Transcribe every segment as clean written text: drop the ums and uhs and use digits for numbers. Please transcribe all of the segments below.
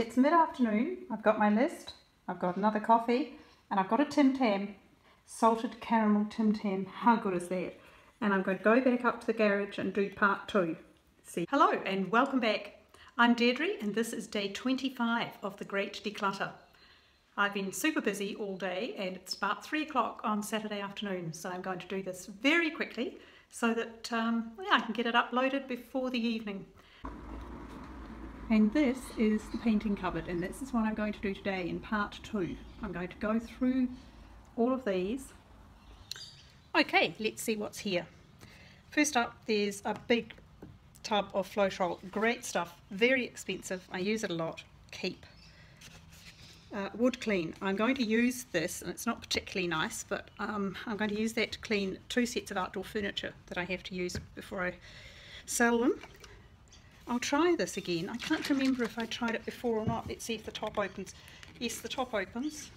It's mid-afternoon, I've got my list, I've got another coffee, and I've got a Tim Tam, salted caramel Tim Tam. How good is that? And I'm going to go back up to the garage and do part 2. See. Hello and welcome back. I'm Deirdre and this is day 25 of the Great Declutter. I've been super busy all day and it's about 3 o'clock on Saturday afternoon, so I'm going to do this very quickly so that I can get it uploaded before the evening. And this is the painting cupboard, and this is what I'm going to do today in part 2. I'm going to go through all of these. Okay, let's see what's here. First up, there's a big tub of Floetrol. Great stuff, very expensive. I use it a lot. Keep. Wood clean. I'm going to use this, and it's not particularly nice, but I'm going to use that to clean 2 sets of outdoor furniture that I have to use before I sell them. I'll try this again. I can't remember if I tried it before or not. Let's see if the top opens. Yes, the top opens.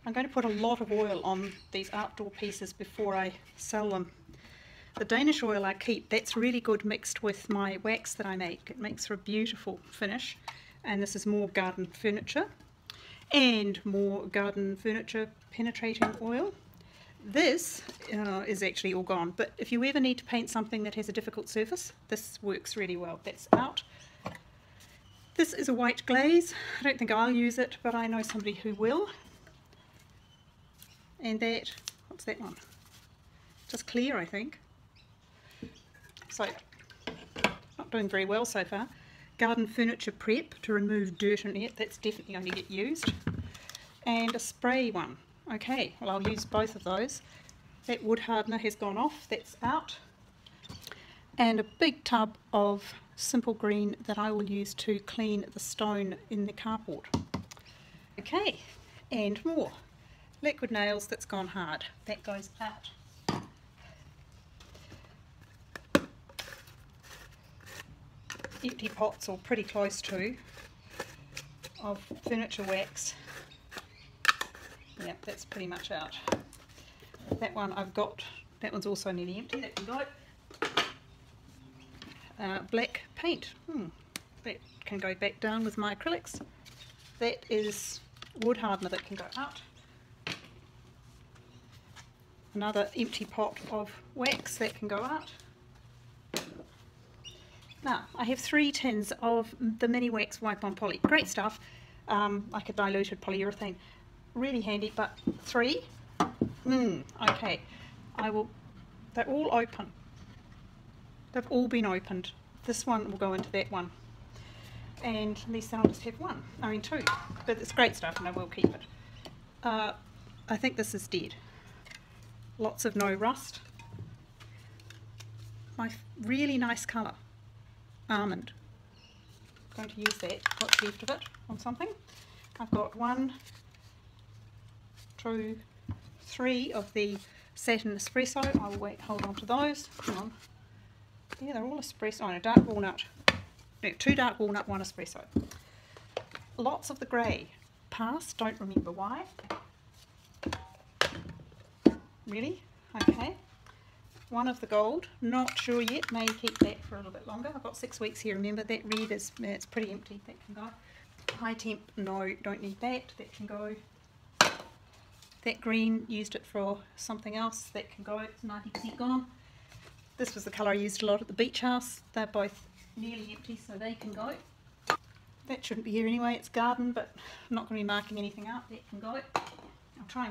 I'm going to put a lot of oil on these outdoor pieces before I sell them. The Danish oil I keep, that's really good mixed with my wax that I make. It makes for a beautiful finish. And this is more garden furniture and more garden furniture penetrating oil. This is actually all gone, but if you ever need to paint something that has a difficult surface, this works really well. That's out. This is a white glaze. I don't think I'll use it, but I know somebody who will. And that, what's that one? Just clear, I think. So, not doing very well so far. Garden furniture prep to remove dirt in it. That's definitely going to get used. And a spray one. Okay, well I'll use both of those. That wood hardener has gone off, that's out. And a big tub of simple green that I will use to clean the stone in the carport. Okay, and more. Liquid nails that's gone hard, that goes out. Empty pots, or pretty close to, of furniture wax. Yep, that's pretty much out. That one I've got, that one's also nearly empty, that can go. Black paint, that can go back down with my acrylics. That is wood hardener that can go out. Another empty pot of wax that can go out. Now, I have 3 tins of the mini wax wipe on poly. Great stuff, like a diluted polyurethane. Really handy, but 3? Okay. They're all open. They've all been opened. This one will go into that one. And at least I'll just have 1. I mean 2. But it's great stuff and I will keep it. I think this is dead. Lots of no rust. My really nice colour. Almond. I'm going to use that, what's left of it, on something. I've got 1, 2, 3 of the satin espresso. I will hold on to those. Hang on. Yeah, they're all espresso. Oh, no, dark walnut. No, 2 dark walnut, 1 espresso. Lots of the grey. Pass, don't remember why. Really? Okay. 1 of the gold, not sure yet, may keep that for a little bit longer. I've got 6 weeks here, remember. That red is, it's pretty empty, that can go. High temp, no, don't need that, that can go. That green, used it for something else, that can go, it's 90% gone. This was the colour I used a lot at the beach house. They're both nearly empty, so they can go. That shouldn't be here anyway, it's garden, but I'm not going to be marking anything out, that can go. I'll try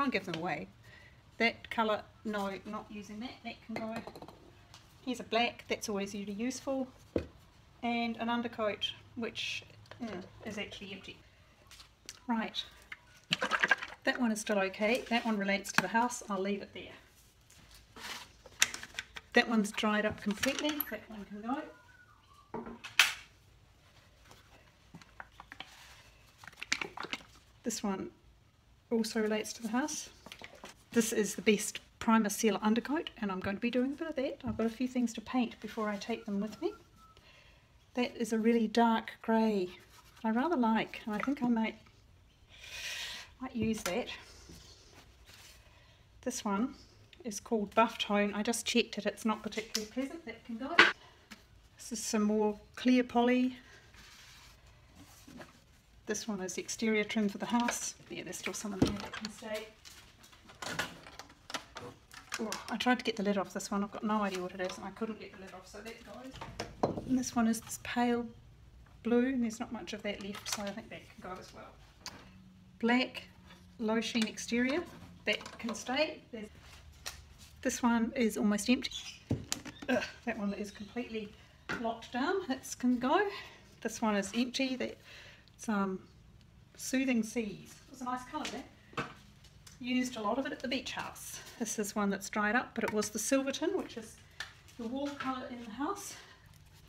and give them away. That colour, no, not using that, that can go. Here's a black, that's always really useful. And an undercoat, which is actually empty. Right, that one is still okay. That one relates to the house, I'll leave it there. That one's dried up completely, that one can go. This one also relates to the house. This is the best primer sealer undercoat, and I'm going to be doing a bit of that. I've got a few things to paint before I take them with me. That is a really dark grey, I rather like, and I think I might use that. This one is called Buff Tone. I just checked it, it's not particularly pleasant, that can go. This is some more clear poly. This one is the exterior trim for the house. Yeah, there's still some in there that can stay. Oh, I tried to get the lid off this one. I've got no idea what it is and I couldn't get the lid off, so that goes. And this one is this pale blue and there's not much of that left, so I think that can go as well. Black low sheen exterior, that can stay. This one is almost empty. That one is completely locked down. That can go. This one is empty. That's Soothing Seas. It was a nice colour there. Used a lot of it at the beach house. This is one that's dried up, but it was the Silverton, which is the wall colour in the house.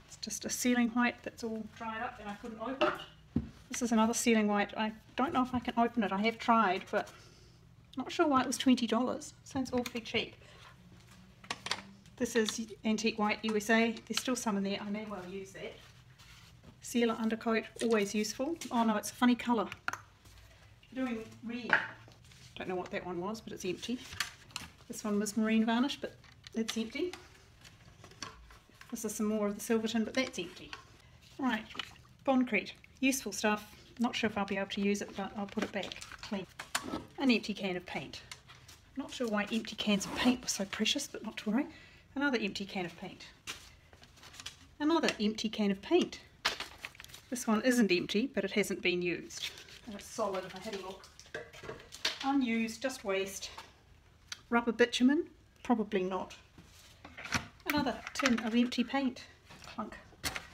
It's just a ceiling white that's all dried up and I couldn't open it. This is another ceiling white. I don't know if I can open it. I have tried, but I'm not sure why it was $20. Sounds awfully cheap. This is Antique White USA. There's still some in there. I may well use that. Sealer undercoat, always useful. Oh no, it's a funny colour. Doing red. Don't know what that one was, but it's empty. This one was marine varnish, but it's empty. This is some more of the Silverton, but that's empty. Right, Bondcrete. Useful stuff. Not sure if I'll be able to use it, but I'll put it back clean. An empty can of paint. Not sure why empty cans of paint were so precious, but not to worry. Another empty can of paint. Another empty can of paint. This one isn't empty, but it hasn't been used. And it's solid if I had a look. Unused, just waste. Rubber bitumen? Probably not. Another tin of empty paint. Clunk.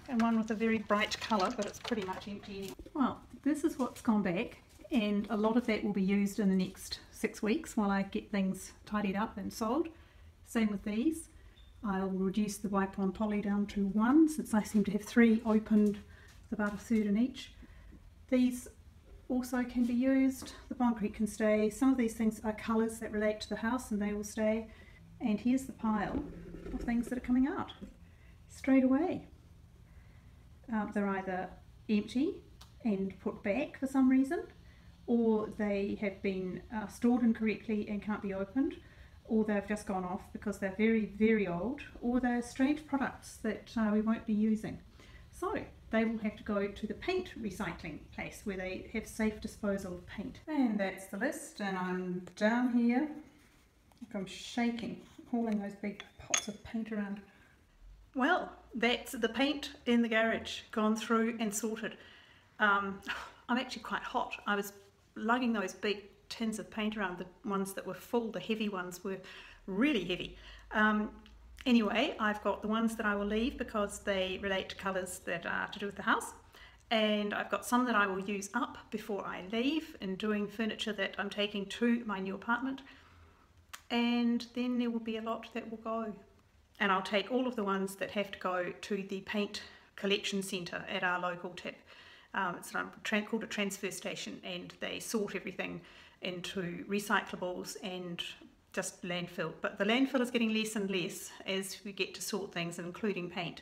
And one with a very bright colour, but it's pretty much empty. Well, this is what's gone back, and a lot of that will be used in the next 6 weeks while I get things tidied up and sold. Same with these. I'll reduce the wipe on poly down to 1, since I seem to have 3 opened, about a third in each. These also can be used. The Bondcrete can stay. Some of these things are colours that relate to the house and they will stay. And here's the pile of things that are coming out straight away. They're either empty and put back for some reason, or they have been stored incorrectly and can't be opened, or they've just gone off because they're very, very old, or they're strange products that we won't be using. So they will have to go to the paint recycling place where they have safe disposal of paint. And that's the list, and I'm down here. Like I'm shaking, hauling those big pots of paint around. Well, that's the paint in the garage, gone through and sorted. I'm actually quite hot. I was lugging those big tins of paint around. The ones that were full, the heavy ones, were really heavy. Anyway, I've got the ones that I will leave because they relate to colours that are to do with the house, and I've got some that I will use up before I leave in doing furniture that I'm taking to my new apartment, and then there will be a lot that will go. And I'll take all of the ones that have to go to the paint collection centre at our local tip. It's called a transfer station, and they sort everything into recyclables and just landfill. But the landfill is getting less and less as we get to sort things, including paint.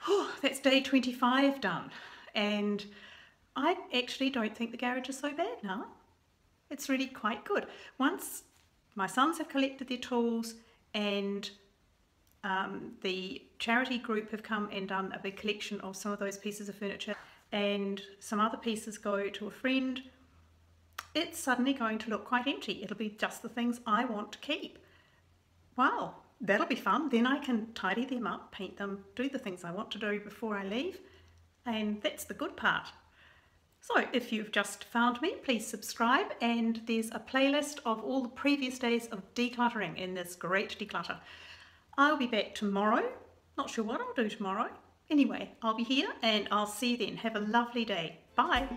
Oh, that's day 25 done. And I actually don't think the garage is so bad now. It's really quite good. Once my sons have collected their tools and the charity group have come and done a big collection of some of those pieces of furniture, and some other pieces go to a friend, it's suddenly going to look quite empty. It'll be just the things I want to keep. Wow, that'll be fun. Then I can tidy them up, paint them, do the things I want to do before I leave, and that's the good part. So if you've just found me, please subscribe, and there's a playlist of all the previous days of decluttering in this great declutter. I'll be back tomorrow. Not sure what I'll do tomorrow. Anyway, I'll be here and I'll see you then. Have a lovely day. Bye.